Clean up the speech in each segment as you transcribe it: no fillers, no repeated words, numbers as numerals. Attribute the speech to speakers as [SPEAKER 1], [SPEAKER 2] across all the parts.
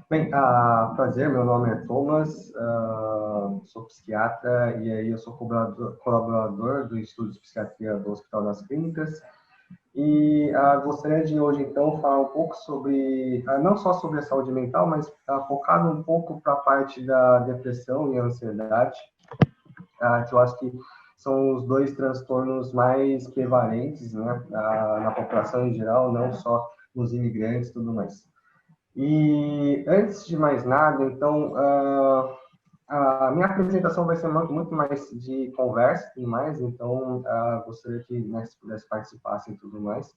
[SPEAKER 1] Bem, prazer, meu nome é Thomas, sou psiquiatra e aí eu sou colaborador do Instituto de Psiquiatria do Hospital das Clínicas e gostaria de hoje então falar um pouco sobre, não só sobre a saúde mental, mas focado um pouco para a parte da depressão e ansiedade, que eu acho que são os dois transtornos mais prevalentes, né, na população em geral, não só nos imigrantes e tudo mais. E antes de mais nada, então, a minha apresentação vai ser muito mais de conversa e mais, então gostaria que, né, se pudesse participar e tudo mais.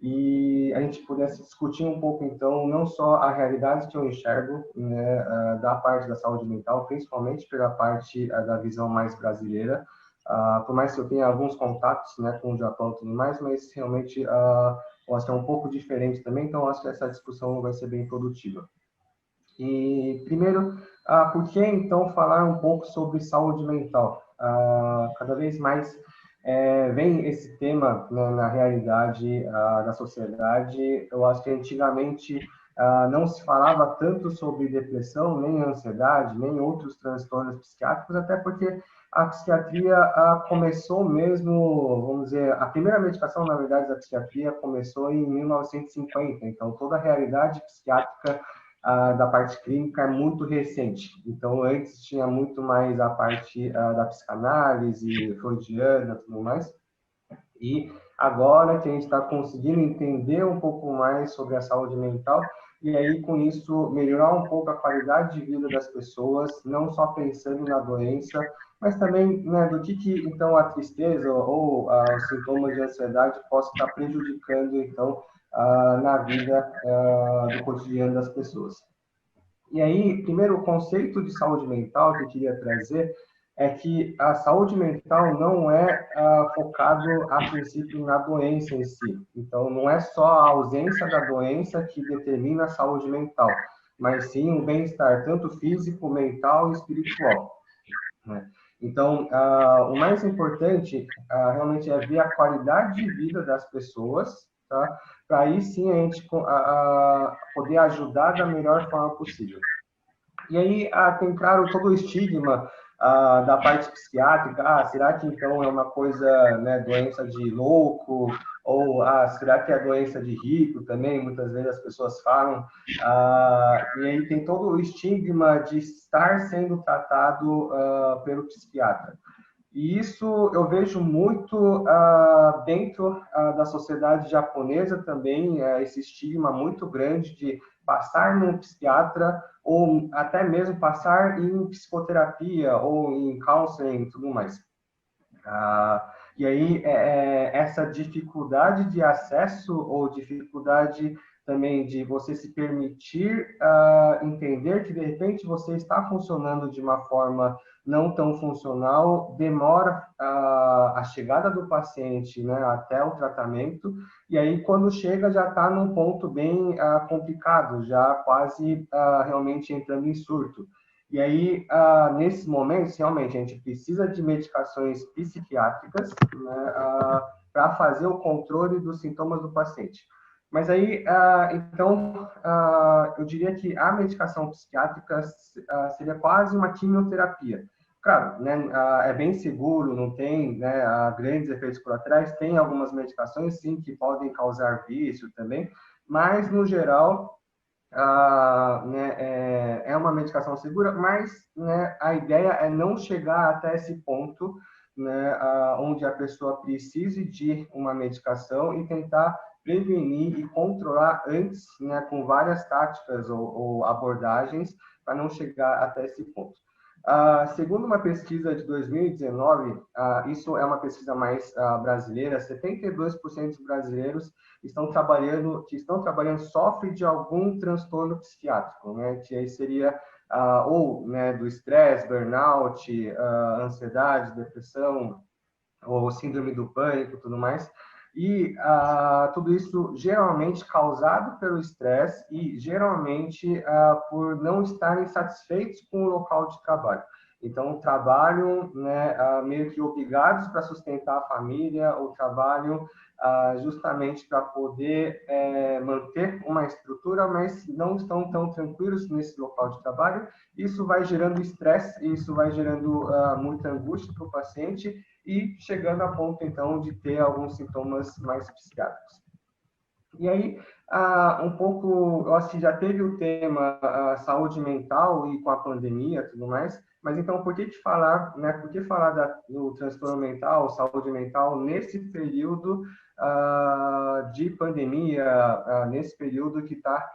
[SPEAKER 1] E a gente pudesse discutir um pouco, então, não só a realidade que eu enxergo, né, da parte da saúde mental, principalmente pela parte da visão mais brasileira, por mais que eu tenha alguns contatos, né, com o Japão e tudo mais, mas realmente eu acho que é um pouco diferente também, então eu acho que essa discussão vai ser bem produtiva. E, primeiro, por que, então, falar um pouco sobre saúde mental? Cada vez mais vem esse tema, né, na realidade da sociedade. Eu acho que antigamente não se falava tanto sobre depressão, nem ansiedade, nem outros transtornos psiquiátricos, até porque a psiquiatria começou mesmo, vamos dizer, a primeira medicação, na verdade, da psiquiatria começou em 1950, então toda a realidade psiquiátrica da parte clínica é muito recente. Então, antes tinha muito mais a parte da psicanálise, freudiana e tudo mais. E agora que a gente está conseguindo entender um pouco mais sobre a saúde mental, e aí com isso melhorar um pouco a qualidade de vida das pessoas, não só pensando na doença, mas também, né, do que então a tristeza ou os sintomas de ansiedade possam estar prejudicando então na vida do cotidiano das pessoas. E aí, primeiro, o conceito de saúde mental que eu queria trazer é que a saúde mental não é focado, a princípio, na doença em si. Então, não é só a ausência da doença que determina a saúde mental, mas sim o bem-estar, tanto físico, mental e espiritual, né? Então, o mais importante realmente é ver a qualidade de vida das pessoas, tá? Para aí sim a gente poder ajudar da melhor forma possível. E aí tem, claro, todo o estigma da parte psiquiátrica. Será que então é uma coisa, né, doença de louco? Ou será que é doença de rico também? Muitas vezes as pessoas falam. E aí tem todo o estigma de estar sendo tratado pelo psiquiatra. E isso eu vejo muito dentro da sociedade japonesa também, esse estigma muito grande de passar num psiquiatra ou até mesmo passar em psicoterapia ou em counseling e tudo mais. E aí, essa dificuldade de acesso ou dificuldade também de você se permitir entender que, de repente, você está funcionando de uma forma não tão funcional, demora a chegada do paciente, né, até o tratamento, e aí, quando chega, já está num ponto bem complicado, já quase realmente entrando em surto. E aí, nesses momentos, realmente, a gente precisa de medicações psiquiátricas, né, para fazer o controle dos sintomas do paciente. Mas aí, então, eu diria que a medicação psiquiátrica seria quase uma quimioterapia. Claro, né, é bem seguro, não tem, né, grandes efeitos colaterais, tem algumas medicações, sim, que podem causar vício também, mas, no geral, né, é uma medicação segura, mas, né, a ideia é não chegar até esse ponto, né, onde a pessoa precise de uma medicação e tentar prevenir e controlar antes, né, com várias táticas ou abordagens para não chegar até esse ponto. Segundo uma pesquisa de 2019, isso é uma pesquisa mais brasileira, 72% dos brasileiros que estão trabalhando sofrem de algum transtorno psiquiátrico, né? Que aí seria ou, né, do estresse, burnout, ansiedade, depressão, ou síndrome do pânico, tudo mais. E tudo isso geralmente causado pelo estresse e geralmente por não estarem satisfeitos com o local de trabalho. Então, trabalham, né, meio que obrigados para sustentar a família, ou trabalham justamente para poder manter uma estrutura, mas não estão tão tranquilos nesse local de trabalho. Isso vai gerando estresse, isso vai gerando muita angústia para o paciente e chegando a ponto, então, de ter alguns sintomas mais psiquiátricos. E aí, um pouco, eu acho que já teve o tema saúde mental e com a pandemia e tudo mais, mas então, por que falar, né, por que falar do transtorno mental, saúde mental, nesse período de pandemia, nesse período que está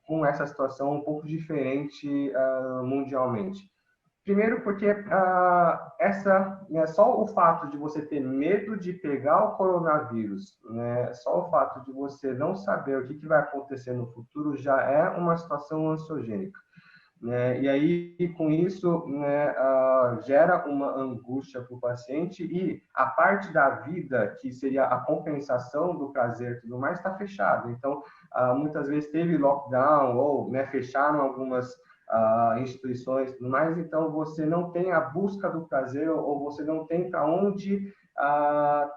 [SPEAKER 1] com essa situação um pouco diferente mundialmente? Primeiro porque só o fato de você ter medo de pegar o coronavírus, né, só o fato de você não saber o que vai acontecer no futuro já é uma situação ansiogênica. Né? E aí, com isso, né, gera uma angústia para o paciente e a parte da vida, que seria a compensação do prazer e tudo mais, está fechada. Então, muitas vezes teve lockdown ou, né, fecharam algumas instituições e tudo mais, então você não tem a busca do prazer ou você não tem para onde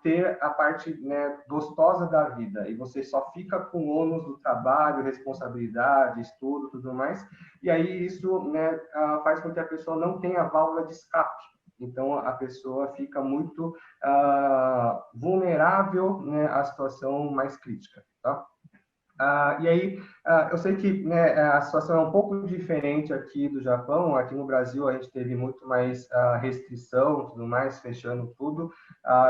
[SPEAKER 1] ter a parte, né, gostosa da vida, e você só fica com o ônus do trabalho, responsabilidade, estudo, tudo mais, e aí isso, né, faz com que a pessoa não tenha válvula de escape. Então a pessoa fica muito vulnerável, né, à situação mais crítica, tá? E aí, eu sei que, né, a situação é um pouco diferente aqui do Japão. Aqui no Brasil, a gente teve muito mais restrição, tudo mais, fechando tudo.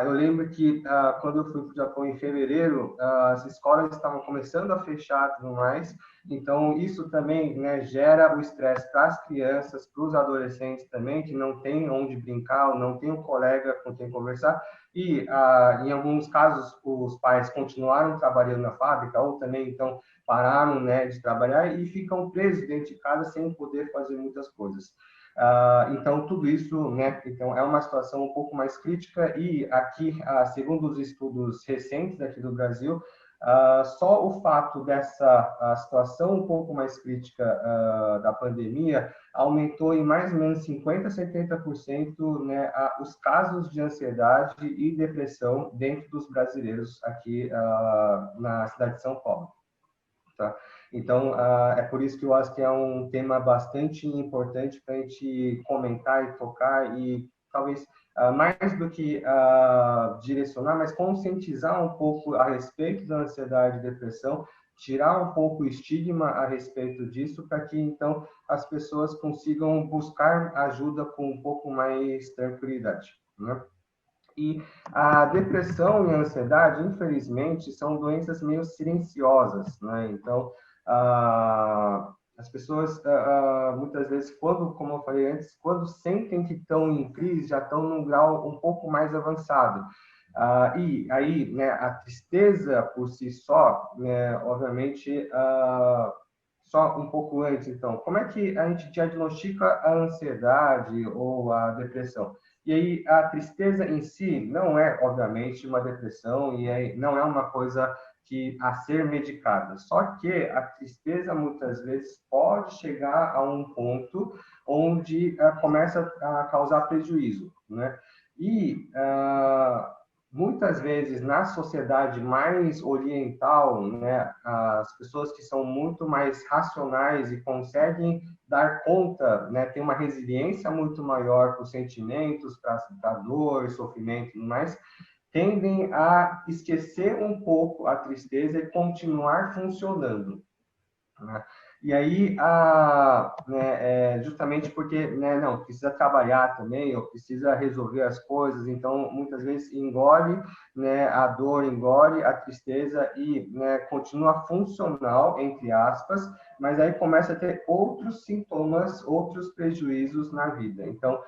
[SPEAKER 1] Eu lembro que quando eu fui para o Japão em fevereiro, as escolas estavam começando a fechar, tudo mais. Então, isso também, né, gera o estresse para as crianças, para os adolescentes também, que não tem onde brincar, ou não tem um colega com quem conversar. E, em alguns casos, os pais continuaram trabalhando na fábrica ou também, então, pararam, né, de trabalhar e ficam presos dentro de casa sem poder fazer muitas coisas. Então, tudo isso, né, então, é uma situação um pouco mais crítica e aqui, segundo os estudos recentes aqui do Brasil, só o fato dessa situação um pouco mais crítica da pandemia aumentou em mais ou menos 50% a 70%, né, os casos de ansiedade e depressão dentro dos brasileiros aqui na cidade de São Paulo. Tá? Então, é por isso que eu acho que é um tema bastante importante para a gente comentar e tocar e talvez mais do que direcionar, mas conscientizar um pouco a respeito da ansiedade e depressão, tirar um pouco o estigma a respeito disso, para que então as pessoas consigam buscar ajuda com um pouco mais tranquilidade, né? E a depressão e a ansiedade, infelizmente, são doenças meio silenciosas, né? Então, as pessoas, muitas vezes, como eu falei antes, quando sentem que estão em crise, já estão num grau um pouco mais avançado. E aí, né, a tristeza por si só, né, obviamente, só um pouco antes, então, como é que a gente diagnostica a ansiedade ou a depressão? E aí, a tristeza em si não é, obviamente, uma depressão e não é uma coisa a ser medicada. Só que a tristeza, muitas vezes, pode chegar a um ponto onde começa a causar prejuízo, né? E muitas vezes, na sociedade mais oriental, né, as pessoas que são muito mais racionais e conseguem dar conta, né, ter uma resiliência muito maior para os sentimentos, para a dor, sofrimento e tudo mais, tendem a esquecer um pouco a tristeza e continuar funcionando, né? E aí, justamente porque, né, não, precisa trabalhar também, ou precisa resolver as coisas, então, muitas vezes, engole, né, a dor, engole a tristeza e, né, continua funcional, entre aspas, mas aí começa a ter outros sintomas, outros prejuízos na vida. Então,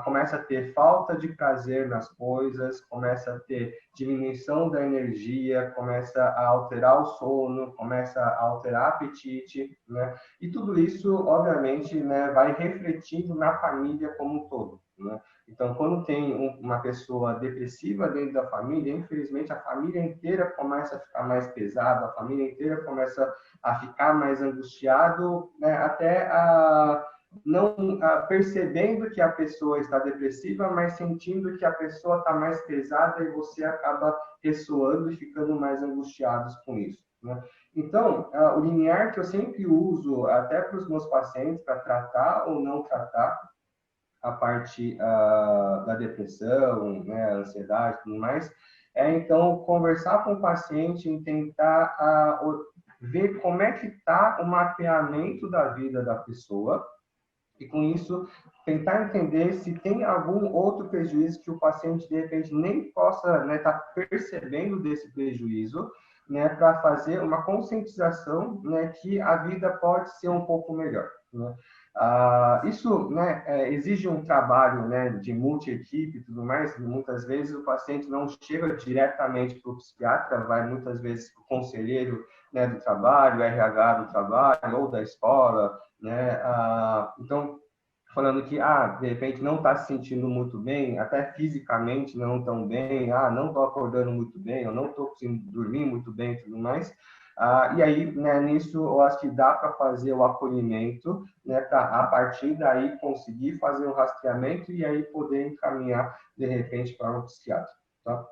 [SPEAKER 1] começa a ter falta de prazer nas coisas, começa a ter diminuição da energia, começa a alterar o sono, começa a alterar o apetite, né? E tudo isso, obviamente, né, vai refletindo na família como um todo, né? Então, quando tem uma pessoa depressiva dentro da família, infelizmente a família inteira começa a ficar mais pesada, a família inteira começa a ficar mais angustiado, né? Até não percebendo que a pessoa está depressiva, mas sentindo que a pessoa está mais pesada e você acaba ressoando e ficando mais angustiados com isso, né? Então, o limiar que eu sempre uso até para os meus pacientes para tratar ou não tratar a parte da depressão, né, a ansiedade e tudo mais, é então conversar com o paciente e tentar ver como é que está o mapeamento da vida da pessoa e com isso tentar entender se tem algum outro prejuízo que o paciente de repente nem possa, né, tá percebendo desse prejuízo, né, para fazer uma conscientização, né, que a vida pode ser um pouco melhor, né? Isso, né, exige um trabalho, né, de multi-equipe e tudo mais. Muitas vezes o paciente não chega diretamente para o psiquiatra, vai muitas vezes para o conselheiro, né, do trabalho, RH do trabalho ou da escola, né? Então, falando que, de repente não está se sentindo muito bem, até fisicamente não tão bem, não estou acordando muito bem, eu não estou conseguindo dormir muito bem e tudo mais. E aí, né, nisso, eu acho que dá para fazer o acolhimento, né, para a partir daí conseguir fazer um rastreamento e aí poder encaminhar, de repente, para um psiquiatra, tá?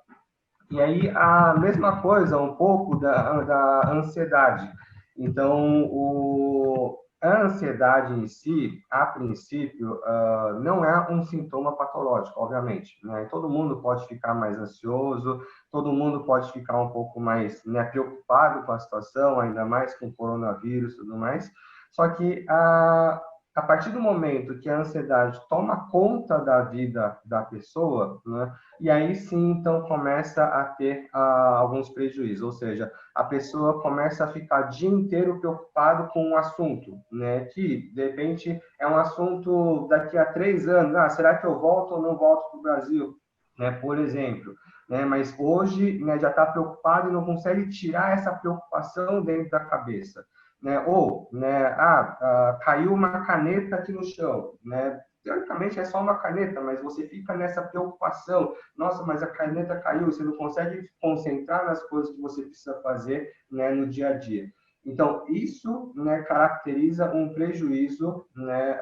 [SPEAKER 1] E aí, a mesma coisa, um pouco da ansiedade. Então, a ansiedade em si, a princípio, não é um sintoma patológico, obviamente, né? Todo mundo pode ficar mais ansioso, todo mundo pode ficar um pouco mais, né, preocupado com a situação, ainda mais com o coronavírus e tudo mais. Só que a partir do momento que a ansiedade toma conta da vida da pessoa, né, e aí sim, então, começa a ter alguns prejuízos, ou seja, a pessoa começa a ficar o dia inteiro preocupado com um assunto, né, que, de repente, é um assunto daqui a 3 anos, será que eu volto ou não volto para o Brasil, né, por exemplo, né, mas hoje, né, já está preocupado e não consegue tirar essa preocupação dentro da cabeça, né, ou, né, caiu uma caneta aqui no chão, né, teoricamente é só uma caneta, mas você fica nessa preocupação, nossa, mas a caneta caiu, você não consegue concentrar nas coisas que você precisa fazer, né, no dia a dia. Então, isso, né, caracteriza um prejuízo, né,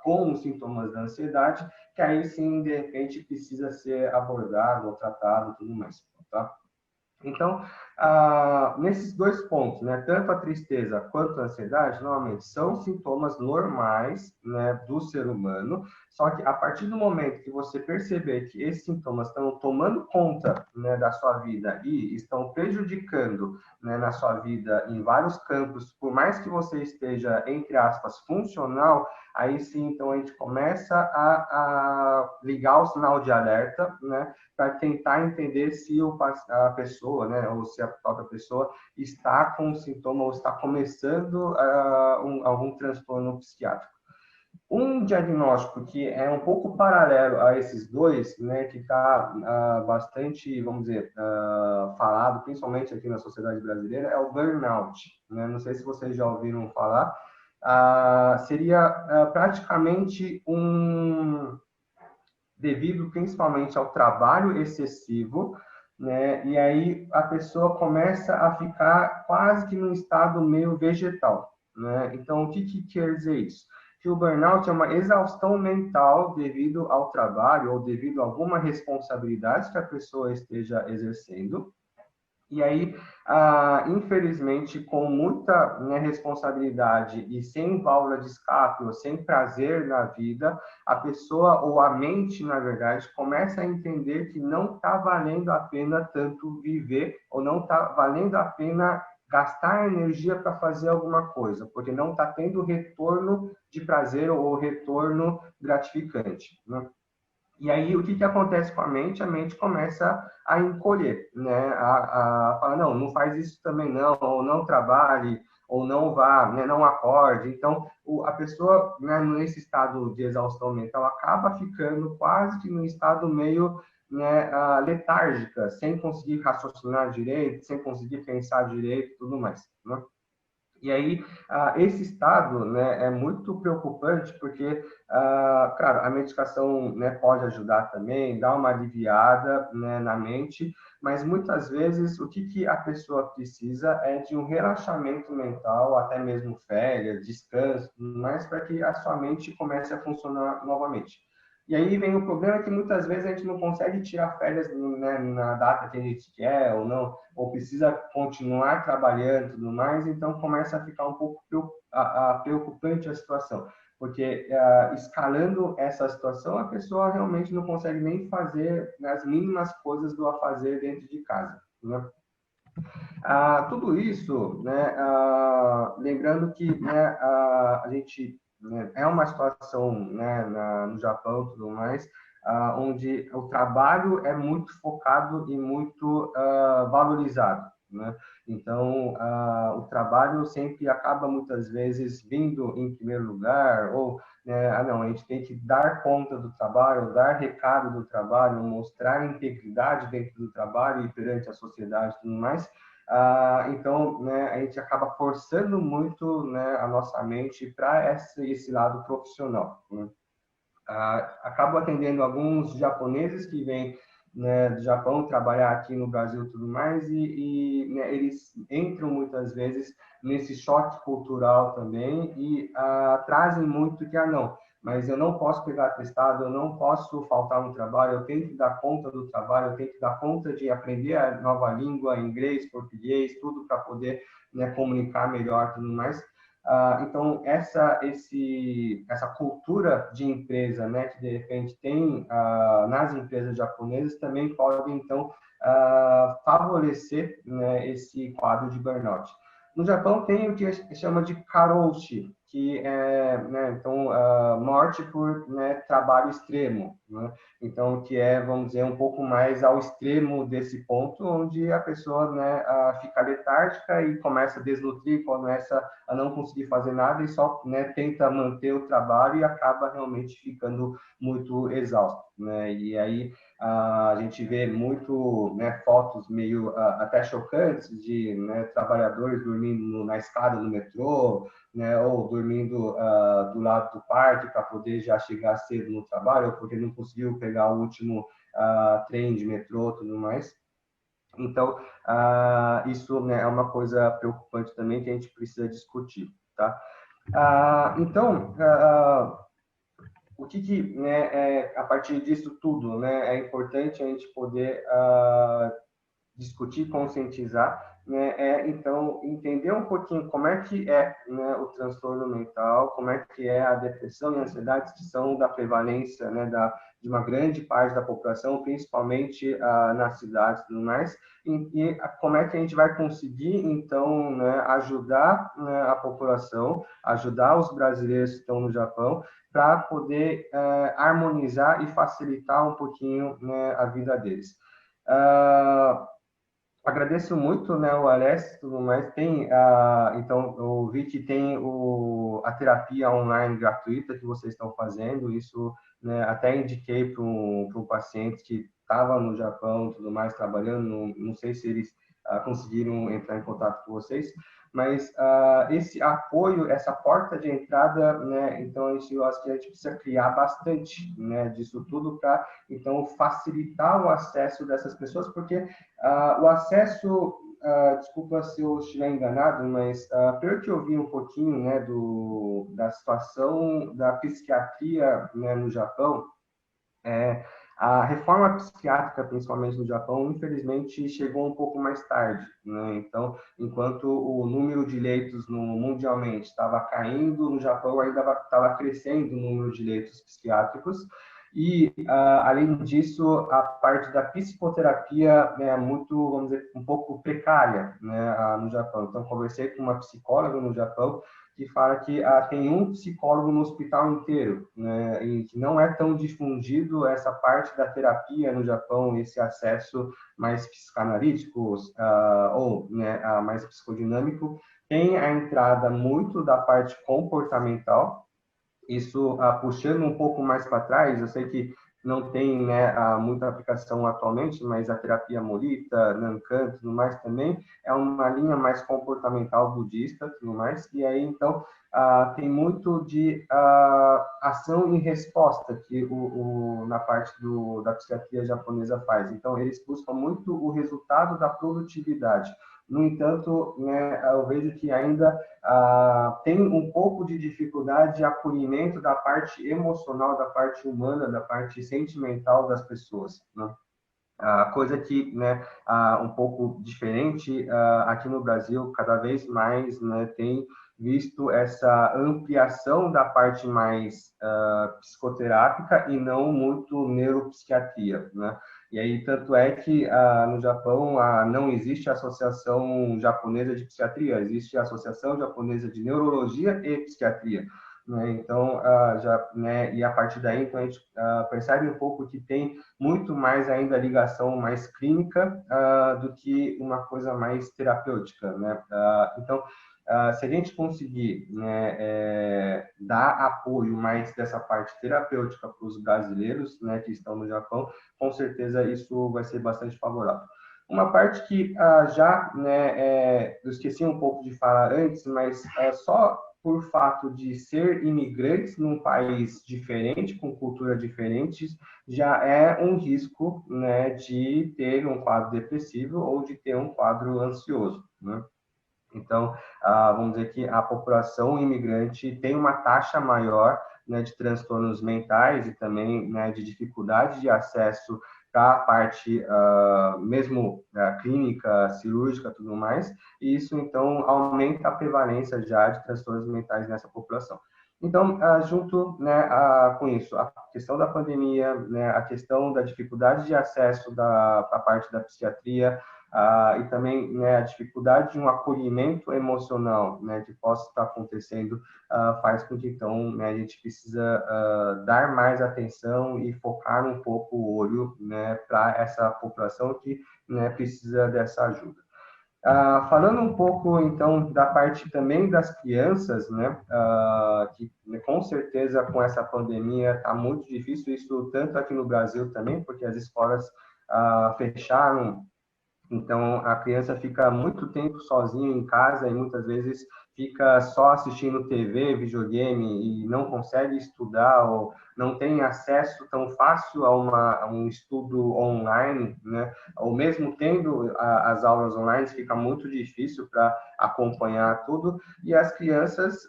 [SPEAKER 1] com os sintomas da ansiedade, que aí sim, de repente, precisa ser abordado ou tratado e tudo mais, tá? Então, nesses dois pontos, né, tanto a tristeza quanto a ansiedade, normalmente são sintomas normais, né, do ser humano, só que a partir do momento que você perceber que esses sintomas estão tomando conta, né, da sua vida e estão prejudicando, né, na sua vida em vários campos, por mais que você esteja, entre aspas, funcional, aí sim, então a gente começa a ligar o sinal de alerta, né, para tentar entender se a pessoa, né, ou se a própria pessoa está com sintoma ou está começando algum transtorno psiquiátrico. Um diagnóstico que é um pouco paralelo a esses dois, né, que está bastante, vamos dizer, falado, principalmente aqui na sociedade brasileira, é o burnout, né? Não sei se vocês já ouviram falar. Seria praticamente devido principalmente ao trabalho excessivo, né? E aí a pessoa começa a ficar quase que num estado meio vegetal, né? Então, o que quer dizer isso? Que o burnout é uma exaustão mental devido ao trabalho ou devido a alguma responsabilidade que a pessoa esteja exercendo. E aí, infelizmente, com muita, né, responsabilidade e sem válvula de escape ou sem prazer na vida, a pessoa ou a mente, na verdade, começa a entender que não está valendo a pena tanto viver ou não está valendo a pena gastar energia para fazer alguma coisa, porque não está tendo retorno de prazer ou retorno gratificante, né? E aí, o que acontece com a mente? A mente começa a encolher, né? A falar, não, não faz isso também não, ou não trabalhe, ou não vá, né? Não acorde. Então, a pessoa, né, nesse estado de exaustão mental, acaba ficando quase que num estado meio, né, letárgica, sem conseguir raciocinar direito, sem conseguir pensar direito e tudo mais, né? E aí, esse estado, né, é muito preocupante, porque, claro, a medicação, né, pode ajudar também, dar uma aliviada, né, na mente, mas muitas vezes o que a pessoa precisa é de um relaxamento mental, até mesmo férias, descanso, mas para que a sua mente comece a funcionar novamente. E aí vem o problema que muitas vezes a gente não consegue tirar férias, né, na data que a gente quer ou não, ou precisa continuar trabalhando e tudo mais, então começa a ficar um pouco preocupante a situação, porque escalando essa situação, a pessoa realmente não consegue nem fazer as mínimas coisas do afazer dentro de casa, né? Tudo isso, né, lembrando que, né, a gente, né, é uma situação, né, no Japão e tudo mais, onde o trabalho é muito focado e muito valorizado, né? Então, o trabalho sempre acaba muitas vezes vindo em primeiro lugar, ou, né, não, a gente tem que dar conta do trabalho, dar recado do trabalho, mostrar integridade dentro do trabalho e perante a sociedade e tudo mais. Então, né, a gente acaba forçando muito, né, a nossa mente para esse lado profissional, né? Acabo atendendo alguns japoneses que vêm, né, do Japão trabalhar aqui no Brasil e tudo mais, né, eles entram muitas vezes nesse choque cultural também e trazem muito que, não, mas eu não posso pegar atestado, eu não posso faltar no trabalho, eu tenho que dar conta do trabalho, eu tenho que dar conta de aprender a nova língua, inglês, português, tudo para poder, né, comunicar melhor e tudo mais. Então, essa cultura de empresa, né, que de repente tem nas empresas japonesas, também pode, então, favorecer, né, esse quadro de burnout. No Japão tem o que chama de karoshi, que é, né, então, morte por, né, trabalho extremo, né? Então, que é, vamos dizer, um pouco mais ao extremo desse ponto, onde a pessoa, né, fica letárgica e começa a desnutrir, começa a não conseguir fazer nada e só, né, tenta manter o trabalho e acaba realmente ficando muito exausto, né? E aí a gente vê muito, né, fotos meio até chocantes de, né, trabalhadores dormindo na escada do metrô, né, ou dormindo do lado do parque para poder já chegar cedo no trabalho, ou porque não conseguiu pegar o último trem de metrô e tudo mais. Então, isso, né, é uma coisa preocupante também que a gente precisa discutir, tá? Então, o que né, a partir disso tudo, né, é importante a gente poder discutir, conscientizar, né, então entender um pouquinho como é que é, né, o transtorno mental, como é que é a depressão e a ansiedade, que são da prevalência, né, de uma grande parte da população, principalmente nas cidades e tudo mais, e como é que a gente vai conseguir, então, né, ajudar, né, a população, ajudar os brasileiros que estão no Japão, para poder harmonizar e facilitar um pouquinho, né, a vida deles. Uh, Agradeço muito, né, o Alessio e tudo mais. Tem, então, eu vi que tem a terapia online gratuita que vocês estão fazendo. Isso, né, até indiquei para um paciente que estava no Japão e tudo mais, trabalhando. Não sei se eles conseguiram entrar em contato com vocês, mas esse apoio, essa porta de entrada, né, então eu acho que a gente precisa criar bastante, né, disso tudo para, então, facilitar o acesso dessas pessoas, porque o acesso, desculpa se eu estiver enganado, mas pelo que eu vi um pouquinho, né, da situação da psiquiatria, né, no Japão, é, a reforma psiquiátrica, principalmente no Japão, infelizmente chegou um pouco mais tarde, né? Então, enquanto o número de leitos mundialmente estava caindo, no Japão ainda estava crescendo o número de leitos psiquiátricos. E, além disso, a parte da psicoterapia é muito, vamos dizer, um pouco precária, né, no Japão. Então, conversei com uma psicóloga no Japão que fala que tem um psicólogo no hospital inteiro, né, e que não é tão difundido essa parte da terapia no Japão, esse acesso mais psicanalítico ou, né, mais psicodinâmico. Tem a entrada muito da parte comportamental, isso puxando um pouco mais para trás. Eu sei que, não tem, né, muita aplicação atualmente, mas a terapia Morita, Nancan, tudo mais também, é uma linha mais comportamental budista, tudo mais, e aí, então, tem muito de ação e resposta que na parte da psiquiatria japonesa faz. Então, eles buscam muito o resultado da produtividade. No entanto, né, eu vejo que ainda tem um pouco de dificuldade de acolhimento da parte emocional, da parte humana, da parte sentimental das pessoas, né? Coisa que, né, um pouco diferente aqui no Brasil, cada vez mais, né, tem visto essa ampliação da parte mais psicoterápica e não muito neuropsiquiatria, né? E aí, tanto é que no Japão não existe a Associação Japonesa de Psiquiatria, existe a Associação Japonesa de Neurologia e Psiquiatria, né? Então, já, né, e a partir daí, então, a gente percebe um pouco que tem muito mais ainda ligação mais clínica do que uma coisa mais terapêutica, né? Então, se a gente conseguir, né, dar apoio mais dessa parte terapêutica para os brasileiros, né, que estão no Japão, com certeza isso vai ser bastante favorável. Uma parte que já, né, eu esqueci um pouco de falar antes, mas só por fato de ser imigrantes num país diferente, com cultura diferentes, já é um risco, né, de ter um quadro depressivo ou de ter um quadro ansioso, né? Então, vamos dizer que a população imigrante tem uma taxa maior, né, de transtornos mentais e também, né, de dificuldade de acesso para a parte mesmo clínica, cirúrgica, tudo mais, e isso então aumenta a prevalência já de transtornos mentais nessa população. Então, junto, né, com isso, a questão da pandemia, né, a questão da dificuldade de acesso da parte da psiquiatria, e também, né, a dificuldade de um acolhimento emocional, né, que possa estar acontecendo, faz com que, então, né, a gente precisa dar mais atenção e focar um pouco o olho, né, para essa população que, né, precisa dessa ajuda. Falando um pouco, então, da parte também das crianças, né, que com certeza com essa pandemia está muito difícil, isso tanto aqui no Brasil também, porque as escolas fecharam, então, a criança fica muito tempo sozinha em casa e muitas vezes fica só assistindo TV, videogame e não consegue estudar ou não tem acesso tão fácil a um estudo online, né? Ou mesmo tendo as aulas online, fica muito difícil para acompanhar tudo. E as crianças,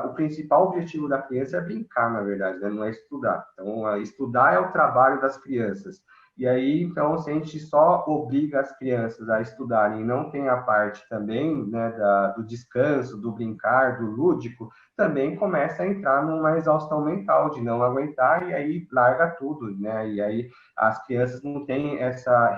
[SPEAKER 1] o principal objetivo da criança é brincar, na verdade, né? Não é estudar. Então, estudar é o trabalho das crianças. E aí, então, se a gente só obriga as crianças a estudarem e não tem a parte também, né, do descanso, do brincar, do lúdico, também começa a entrar numa exaustão mental de não aguentar e aí larga tudo, né? E aí as crianças não têm essa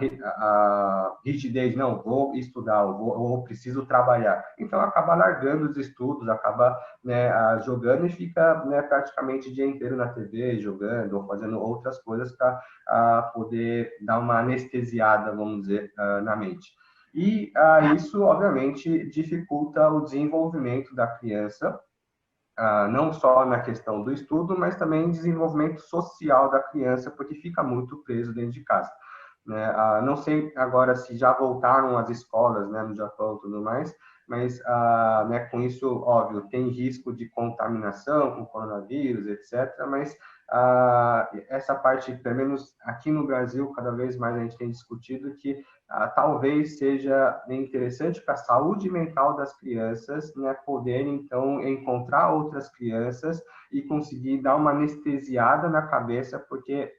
[SPEAKER 1] rigidez, não, vou estudar, ou preciso trabalhar. Então, acaba largando os estudos, acaba, né, jogando e fica, né, praticamente o dia inteiro na TV, jogando ou fazendo outras coisas para poder dar uma anestesiada, vamos dizer, na mente. E isso, obviamente, dificulta o desenvolvimento da criança, não só na questão do estudo, mas também desenvolvimento social da criança, porque fica muito preso dentro de casa, né? Não sei agora se já voltaram as escolas, né, no Japão e tudo mais, mas né, com isso, óbvio, tem risco de contaminação com coronavírus, etc. Mas essa parte, pelo menos aqui no Brasil, cada vez mais a gente tem discutido que talvez seja interessante para a saúde mental das crianças, né, poderem, então, encontrar outras crianças e conseguir dar uma anestesiada na cabeça, porque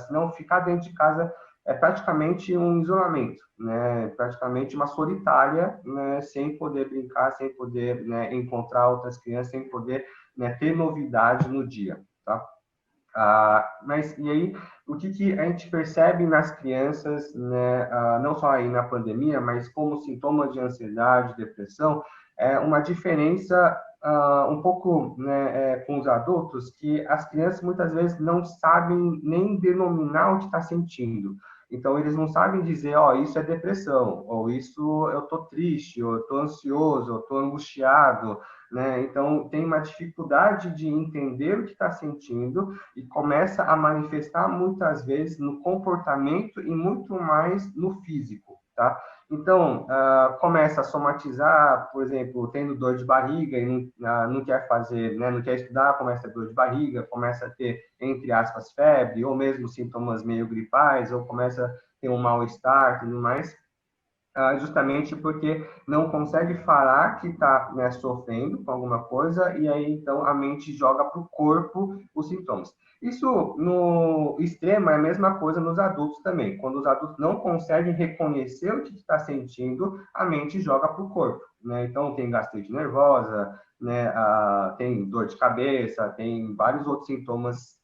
[SPEAKER 1] senão ficar dentro de casa é praticamente um isolamento, né? Praticamente uma solitária, né? Sem poder brincar, sem poder, né, encontrar outras crianças, sem poder, né, ter novidade no dia, tá? Mas e aí, o que a gente percebe nas crianças, né, não só aí na pandemia, mas como sintomas de ansiedade, depressão, é uma diferença um pouco, né, com os adultos, que as crianças muitas vezes não sabem nem denominar o que está sentindo. Então, eles não sabem dizer, ó, isso é depressão, ou isso eu tô triste, ou eu tô ansioso, ou eu tô angustiado, né? Então, tem uma dificuldade de entender o que está sentindo e começa a manifestar muitas vezes no comportamento e muito mais no físico, tá? Então, começa a somatizar, por exemplo, tendo dor de barriga e não quer fazer, né, não quer estudar, começa a ter dor de barriga, começa a ter, entre aspas, febre, ou mesmo sintomas meio gripais, ou começa a ter um mal-estar e tudo mais, justamente porque não consegue falar que está, né, sofrendo com alguma coisa, e aí então a mente joga para o corpo os sintomas. Isso no extremo é a mesma coisa nos adultos também. Quando os adultos não conseguem reconhecer o que está sentindo, a mente joga para o corpo, né? Então tem gastrite nervosa, né? Tem dor de cabeça, tem vários outros sintomas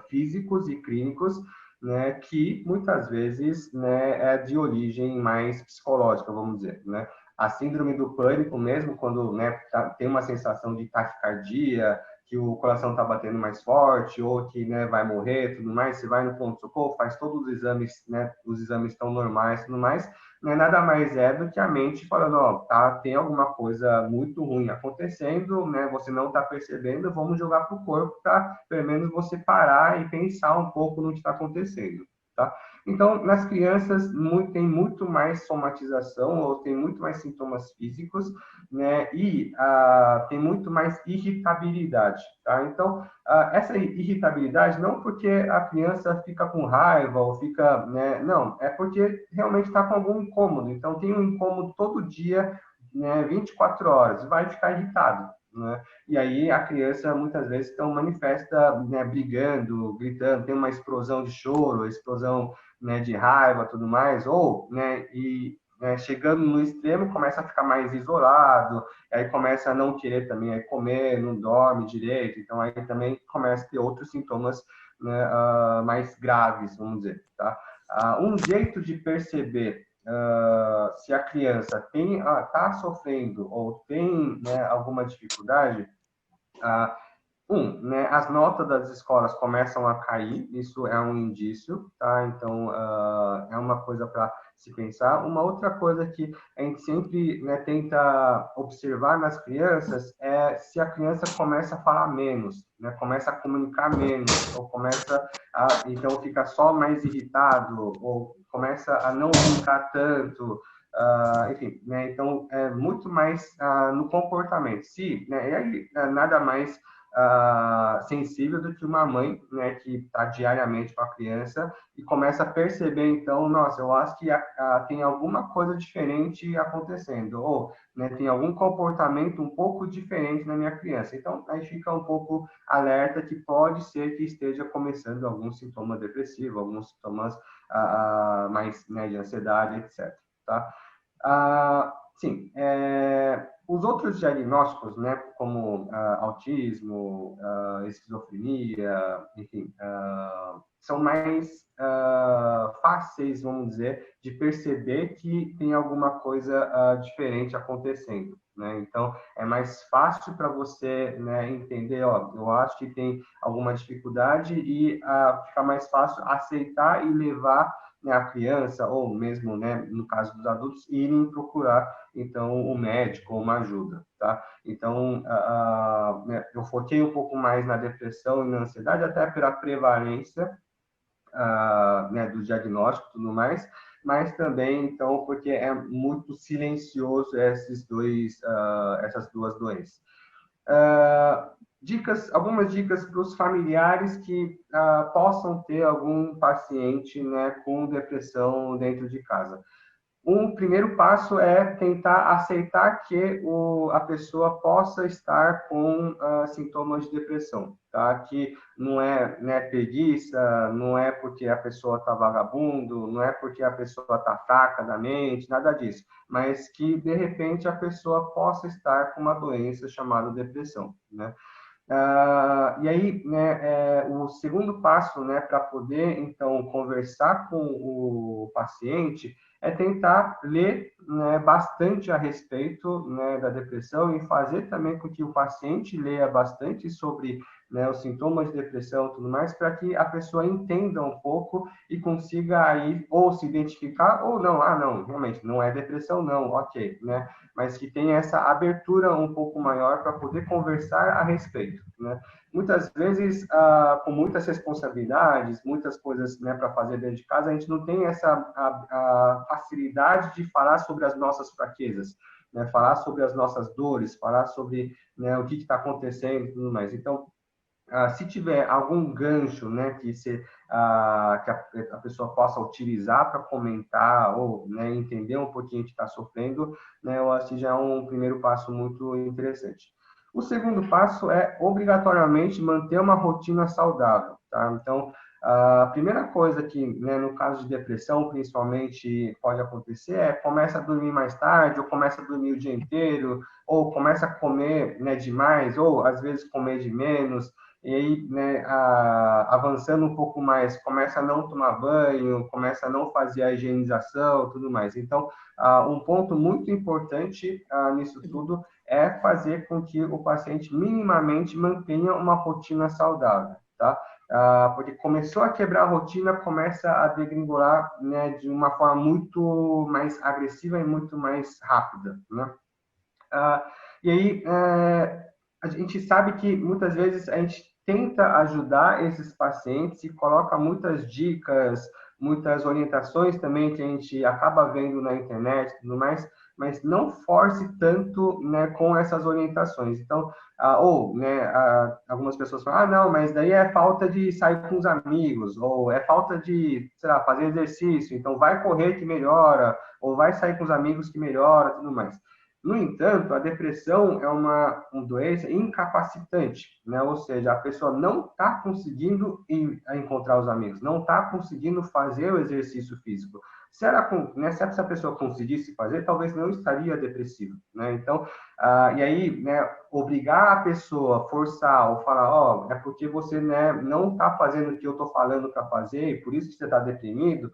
[SPEAKER 1] físicos e clínicos, né, que muitas vezes, né, é de origem mais psicológica, vamos dizer, né? A síndrome do pânico, mesmo quando, né, tem uma sensação de taquicardia, que o coração está batendo mais forte, ou que, né, vai morrer, tudo mais, você vai no pronto-socorro, faz todos os exames, né, os exames estão normais, tudo mais, né, nada mais é do que a mente falando, ó, tá, tem alguma coisa muito ruim acontecendo, né, você não está percebendo, vamos jogar para o corpo para, pelo menos, você parar e pensar um pouco no que está acontecendo, tá? Então, nas crianças, tem muito mais somatização, ou tem muito mais sintomas físicos, né, e tem muito mais irritabilidade, tá? Então, essa irritabilidade não porque a criança fica com raiva ou fica, né, não, é porque realmente está com algum incômodo. Então, tem um incômodo todo dia, né, 24 horas, vai ficar irritado, né? E aí a criança muitas vezes então manifesta, né, brigando, gritando, tem uma explosão de choro, explosão, né, de raiva, tudo mais, ou, né, e né, chegando no extremo começa a ficar mais isolado, aí começa a não querer também aí comer, não dorme direito, então aí também começa a ter outros sintomas, né, mais graves, vamos dizer, tá? Um jeito de perceber se a criança está sofrendo ou tem, né, alguma dificuldade, né, as notas das escolas começam a cair, isso é um indício, tá? Então, é uma coisa para se pensar. Uma outra coisa que a gente sempre, né, tenta observar nas crianças é se a criança começa a falar menos, né? Começa a comunicar menos, ou começa então, fica só mais irritado, ou começa a não brincar tanto, enfim, né? Então, é muito mais no comportamento. Se, né, e aí, nada mais sensível do que uma mãe, né, que está diariamente com a criança e começa a perceber, então, nossa, eu acho que tem alguma coisa diferente acontecendo, ou, né, tem algum comportamento um pouco diferente na minha criança. Então, aí fica um pouco alerta que pode ser que esteja começando algum sintoma depressivo, alguns sintomas mais, né, de ansiedade, etc. Tá? Sim, os outros diagnósticos, né, como autismo, esquizofrenia, enfim, são mais fáceis, vamos dizer, de perceber que tem alguma coisa diferente acontecendo, né? Então, é mais fácil para você, né, entender, ó, eu acho que tem alguma dificuldade e fica mais fácil aceitar e levar, né, a criança ou mesmo, né, no caso dos adultos, irem procurar então o médico ou uma ajuda, tá? Então, né, eu foquei um pouco mais na depressão e na ansiedade, até pela prevalência, né, do diagnóstico e tudo mais, mas também, então, porque é muito silencioso essas duas doenças. Algumas dicas para os familiares que possam ter algum paciente, né, com depressão dentro de casa. Um primeiro passo é tentar aceitar que a pessoa possa estar com sintomas de depressão, tá? Que não é, né, preguiça, não é porque a pessoa está vagabundo, não é porque a pessoa está fraca da mente, nada disso, mas que de repente a pessoa possa estar com uma doença chamada depressão, né? E aí, né, o segundo passo, né, para poder, então, conversar com o paciente é tentar ler, né, bastante a respeito, né, da depressão e fazer também com que o paciente leia bastante sobre né, os sintomas de depressão e tudo mais, para que a pessoa entenda um pouco e consiga aí ou se identificar ou não, não, realmente não é depressão não, ok, né, mas que tenha essa abertura um pouco maior para poder conversar a respeito, né. Muitas vezes, com muitas responsabilidades, muitas coisas, né, para fazer dentro de casa, a gente não tem essa a facilidade de falar sobre as nossas fraquezas, né, falar sobre as nossas dores, falar sobre, né, o que está acontecendo e tudo mais. Então, se tiver algum gancho, né, que a pessoa possa utilizar para comentar ou, né, entender um pouquinho o que está sofrendo, né, eu acho que já é um primeiro passo muito interessante. O segundo passo é obrigatoriamente manter uma rotina saudável, tá? Então, a primeira coisa que, né, no caso de depressão, principalmente, pode acontecer é começa a dormir mais tarde, ou começa a dormir o dia inteiro, ou começa a comer, né, demais, ou às vezes comer de menos, e aí, né, avançando um pouco mais, começa a não tomar banho, começa a não fazer a higienização, tudo mais. Então, um ponto muito importante nisso tudo é fazer com que o paciente minimamente mantenha uma rotina saudável, tá? Porque começou a quebrar a rotina, começa a degringolar, né, de uma forma muito mais agressiva e muito mais rápida, né? E aí, a gente sabe que muitas vezes a gente tenta ajudar esses pacientes e coloca muitas dicas, muitas orientações também que a gente acaba vendo na internet e tudo mais, mas não force tanto, né, com essas orientações. Então, né, algumas pessoas falam, não, mas daí é falta de sair com os amigos, ou é falta de, sei lá, fazer exercício, então vai correr que melhora, ou vai sair com os amigos que melhora, tudo mais. No entanto, a depressão é uma doença incapacitante, né? Ou seja, a pessoa não está conseguindo encontrar os amigos, não está conseguindo fazer o exercício físico. Né, se essa pessoa conseguisse fazer, talvez não estaria depressiva, né? Então, e aí, né, obrigar a pessoa, forçar ou falar, é porque você, né, não está fazendo o que eu estou falando para fazer, e por isso que você está deprimido,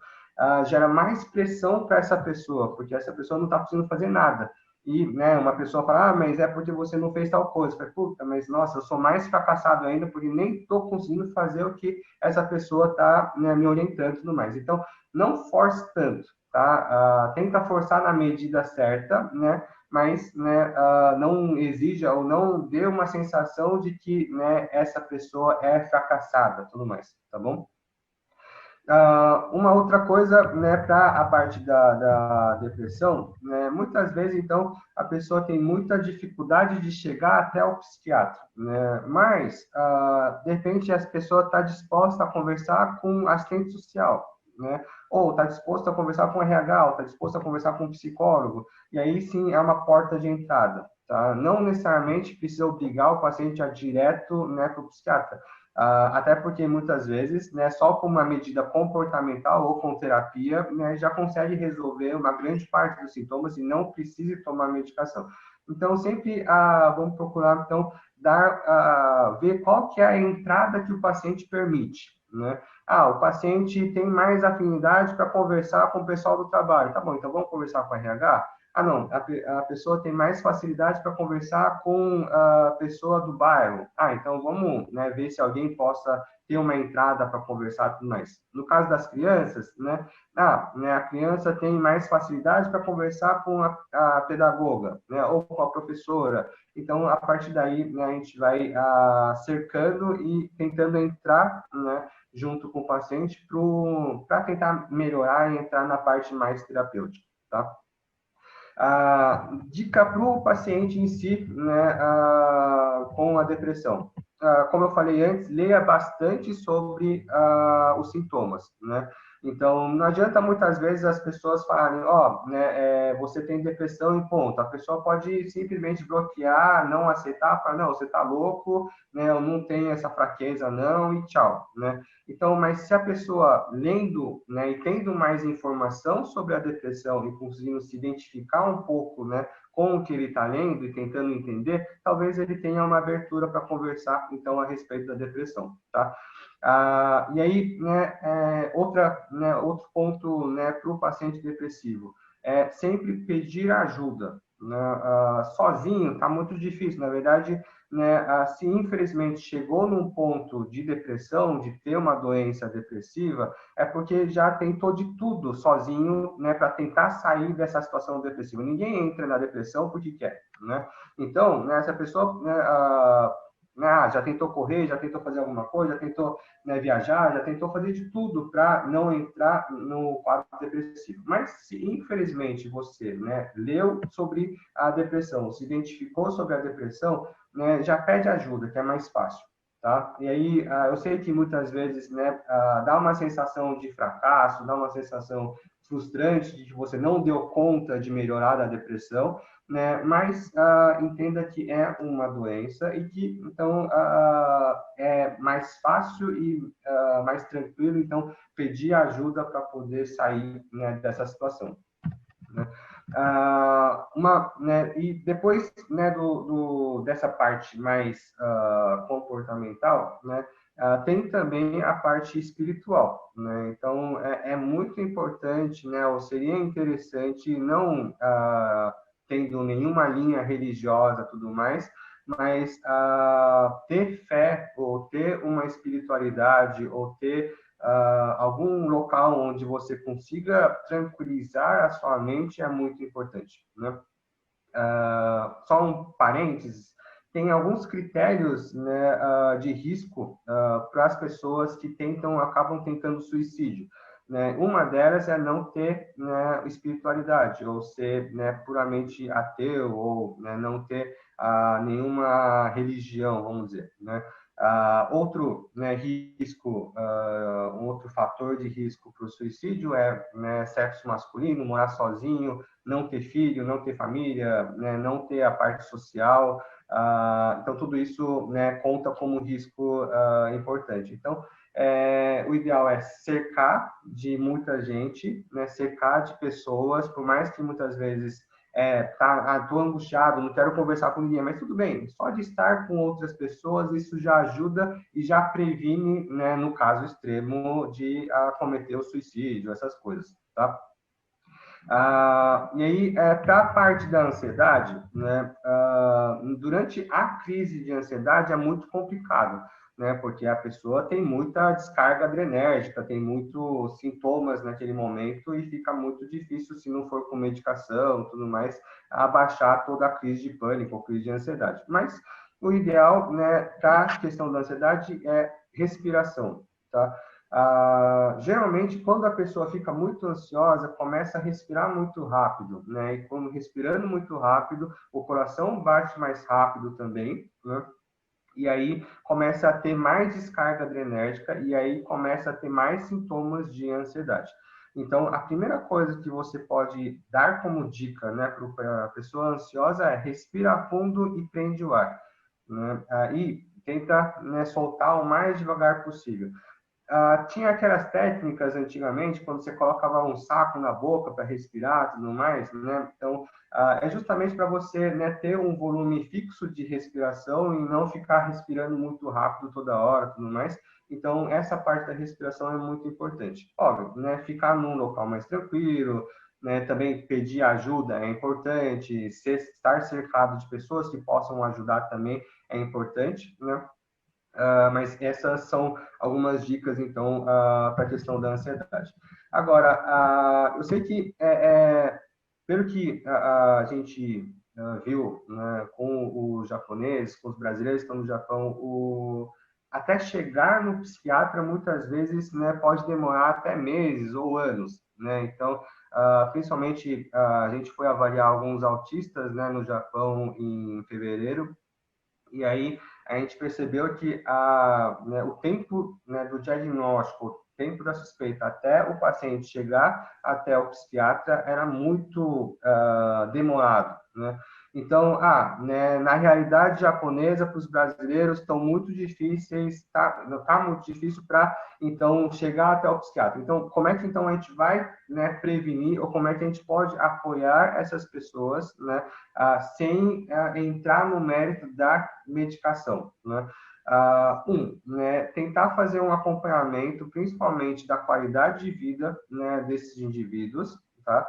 [SPEAKER 1] gera mais pressão para essa pessoa, porque essa pessoa não está conseguindo fazer nada. E, né, uma pessoa fala, mas é porque você não fez tal coisa. Eu falei, puta, mas nossa, eu sou mais fracassado ainda porque nem estou conseguindo fazer o que essa pessoa está, né, me orientando e tudo mais. Então, não force tanto, tá? Tenta forçar na medida certa, né? Mas, né, não exija ou não dê uma sensação de que, né, essa pessoa é fracassada, tudo mais, tá bom? Uma outra coisa, né, para a parte da depressão, né, muitas vezes, então, a pessoa tem muita dificuldade de chegar até o psiquiatra, né, mas, de repente, a pessoa está disposta a conversar com assistente social, né, ou está disposta a conversar com o RH, ou está disposta a conversar com um psicólogo, e aí sim é uma porta de entrada, tá? Não necessariamente precisa obrigar o paciente a direto, né, para o psiquiatra, até porque muitas vezes, né, só com uma medida comportamental ou com terapia, né, já consegue resolver uma grande parte dos sintomas e não precisa tomar medicação. Então, sempre vamos procurar, então, ver qual que é a entrada que o paciente permite, né? O paciente tem mais afinidade para conversar com o pessoal do trabalho. Tá bom, então vamos conversar com a RH? Não, a pessoa tem mais facilidade para conversar com a pessoa do bairro. Então vamos, né, ver se alguém possa ter uma entrada para conversar e tudo mais. No caso das crianças, né, a criança tem mais facilidade para conversar com a pedagoga, né, ou com a professora. Então, a partir daí, né, a gente vai cercando e tentando entrar, né, junto com o paciente para tentar melhorar e entrar na parte mais terapêutica, tá? Dica para o paciente em si, né, com a depressão. Como eu falei antes, leia bastante sobre os sintomas, né? Então, não adianta muitas vezes as pessoas falarem, né, você tem depressão e ponto. A pessoa pode simplesmente bloquear, não aceitar, falar, não, você tá louco, né, eu não tenho essa fraqueza não e tchau, né? Então, mas se a pessoa lendo, né, e tendo mais informação sobre a depressão e conseguindo se identificar um pouco, né, com o que ele está lendo e tentando entender, talvez ele tenha uma abertura para conversar, então, a respeito da depressão, tá? E aí, né, outro ponto, né, para o paciente depressivo é sempre pedir ajuda, né, sozinho está muito difícil. Na verdade, né, se infelizmente chegou num ponto de depressão, de ter uma doença depressiva, é porque já tentou de tudo sozinho, né, para tentar sair dessa situação depressiva. Ninguém entra na depressão porque quer, né? Então, né, essa pessoa, né, já tentou correr, já tentou fazer alguma coisa, já tentou, né, viajar, já tentou fazer de tudo para não entrar no quadro depressivo. Mas se infelizmente você, né, leu sobre a depressão, se identificou sobre a depressão, né, já pede ajuda, que é mais fácil. Tá? E aí, eu sei que muitas vezes, né, dá uma sensação de fracasso, dá uma sensação frustrante de que você não deu conta de melhorar a depressão, né? Mas entenda que é uma doença e que, então, é mais fácil e mais tranquilo, então, pedir ajuda para poder sair, né, dessa situação. Né? Né, e depois, né, dessa parte mais comportamental, né, tem também a parte espiritual, né? Então é muito importante, né, ou seria interessante, não tendo nenhuma linha religiosa, tudo mais, mas ter fé ou ter uma espiritualidade ou ter algum local onde você consiga tranquilizar a sua mente é muito importante, né? Só um parênteses, tem alguns critérios, né, de risco para as pessoas que acabam tentando suicídio. Né? Uma delas é não ter, né, espiritualidade, ou ser, né, puramente ateu, ou, né, não ter nenhuma religião, vamos dizer. Né? Outro, né, risco, um outro fator de risco para o suicídio é, né, sexo masculino, morar sozinho, não ter filho, não ter família, né, não ter a parte social. Então, tudo isso, né, conta como risco importante. Então, o ideal é cercar de muita gente, né, cercar de pessoas, por mais que muitas vezes tô angustiado, não quero conversar com ninguém, mas tudo bem, só de estar com outras pessoas, isso já ajuda e já previne, né, no caso extremo, de cometer o suicídio, essas coisas, tá? E aí, para a parte da ansiedade, né, durante a crise de ansiedade é muito complicado, né, porque a pessoa tem muita descarga adrenérgica, tem muitos sintomas naquele momento e fica muito difícil, se não for com medicação e tudo mais, abaixar toda a crise de pânico ou crise de ansiedade. Mas o ideal, né, para a questão da ansiedade é respiração, tá? Geralmente, quando a pessoa fica muito ansiosa, começa a respirar muito rápido, né? E quando respirando muito rápido, o coração bate mais rápido também, né? E aí começa a ter mais descarga adrenérgica e aí começa a ter mais sintomas de ansiedade. Então, a primeira coisa que você pode dar como dica, né, para a pessoa ansiosa é respira fundo e prende o ar, né? E tenta, né, soltar o mais devagar possível. Tinha aquelas técnicas antigamente, quando você colocava um saco na boca para respirar e tudo mais, né? Então, é justamente para você, né, ter um volume fixo de respiração e não ficar respirando muito rápido toda hora tudo mais. Então, essa parte da respiração é muito importante. Óbvio, né, ficar num local mais tranquilo, né, também pedir ajuda é importante, estar cercado de pessoas que possam ajudar também é importante, né? Mas essas são algumas dicas, então, para a questão da ansiedade. Agora, eu sei que, pelo que a gente viu, né, com os japoneses, com os brasileiros que estão no Japão, até chegar no psiquiatra, muitas vezes, né, pode demorar até meses ou anos. Né? Então, principalmente, a gente foi avaliar alguns autistas, né, no Japão em fevereiro, e aí a gente percebeu que né, o tempo, né, do diagnóstico, o tempo da suspeita até o paciente chegar até o psiquiatra era muito demorado, né? Então, né, na realidade japonesa, para os brasileiros, estão muito difíceis, tá muito difícil para, então, chegar até o psiquiatra. Então, como é que, então, a gente vai, né, prevenir, ou como é que a gente pode apoiar essas pessoas, né, sem entrar no mérito da medicação, né? Né, tentar fazer um acompanhamento, principalmente da qualidade de vida, né, desses indivíduos, tá?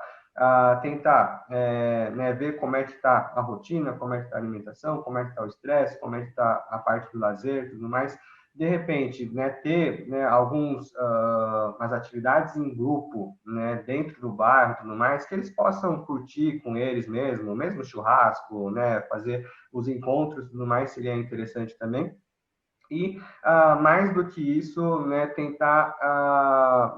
[SPEAKER 1] tentar né, ver como é que está a rotina, como é que está a alimentação, como é que está o estresse, como é que está a parte do lazer, tudo mais. De repente, né, ter né, as atividades em grupo, né, dentro do bairro, tudo mais, que eles possam curtir com eles mesmo churrasco, né, fazer os encontros, tudo mais seria interessante também. E, mais do que isso, né, tentar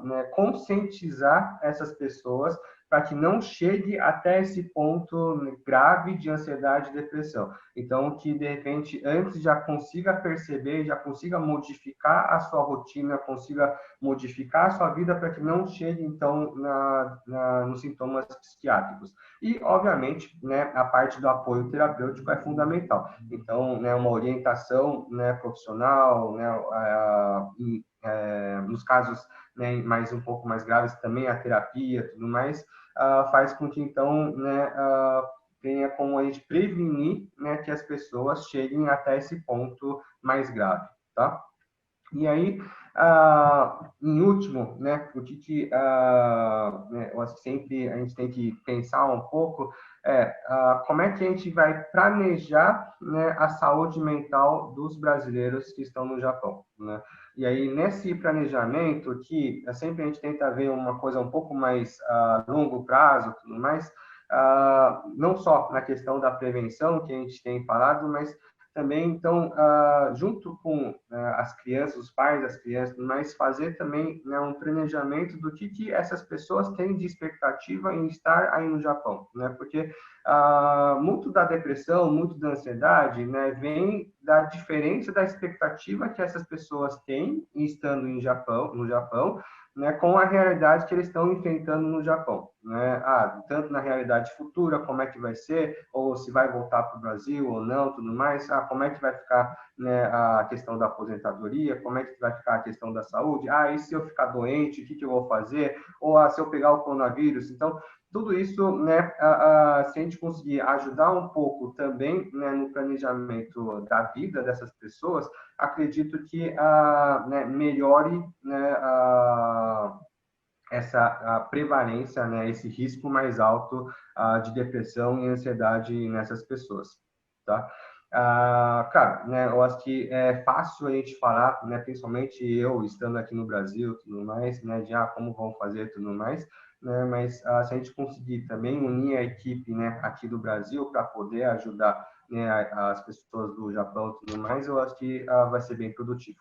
[SPEAKER 1] né, conscientizar essas pessoas para que não chegue até esse ponto grave de ansiedade e depressão. Então, que de repente, antes já consiga perceber, já consiga modificar a sua rotina, consiga modificar a sua vida para que não chegue, então, nos sintomas psiquiátricos. E, obviamente, né, a parte do apoio terapêutico é fundamental. Então, né, uma orientação né, profissional, né, nos casos né, mais um pouco mais graves também a terapia, tudo mais, faz com que então né, tenha como a gente prevenir né, que as pessoas cheguem até esse ponto mais grave, tá? E aí, em último, né, o né, eu acho que sempre a gente tem que pensar um pouco como é que a gente vai planejar né, a saúde mental dos brasileiros que estão no Japão, né? E aí, nesse planejamento, que sempre a gente tenta ver uma coisa um pouco mais a longo prazo, tudo mais, não só na questão da prevenção que a gente tem falado, mas também, então, junto com as crianças, os pais das crianças, mas fazer também né, um planejamento do que essas pessoas têm de expectativa em estar aí no Japão, né? Porque muito da depressão, muito da ansiedade, né, vem da diferença da expectativa que essas pessoas têm estando no Japão, né, com a realidade que eles estão enfrentando no Japão, né? Tanto na realidade futura, como é que vai ser, ou se vai voltar para o Brasil ou não, tudo mais. Como é que vai ficar né, a questão da aposentadoria, como é que vai ficar a questão da saúde? E se eu ficar doente, o que eu vou fazer? Ou se eu pegar o coronavírus? Então, tudo isso, né, se a gente conseguir ajudar um pouco também né, no planejamento da vida dessas pessoas, acredito que né, melhore né, essa prevalência, né, esse risco mais alto de depressão e ansiedade nessas pessoas, tá? Cara, né, eu acho que é fácil a gente falar, né, principalmente eu estando aqui no Brasil, tudo mais, né, de como vão fazer tudo mais, né, mas se a gente conseguir também unir a equipe, né, aqui do Brasil para poder ajudar, né, as pessoas do Japão, tudo mais, eu acho que vai ser bem produtivo.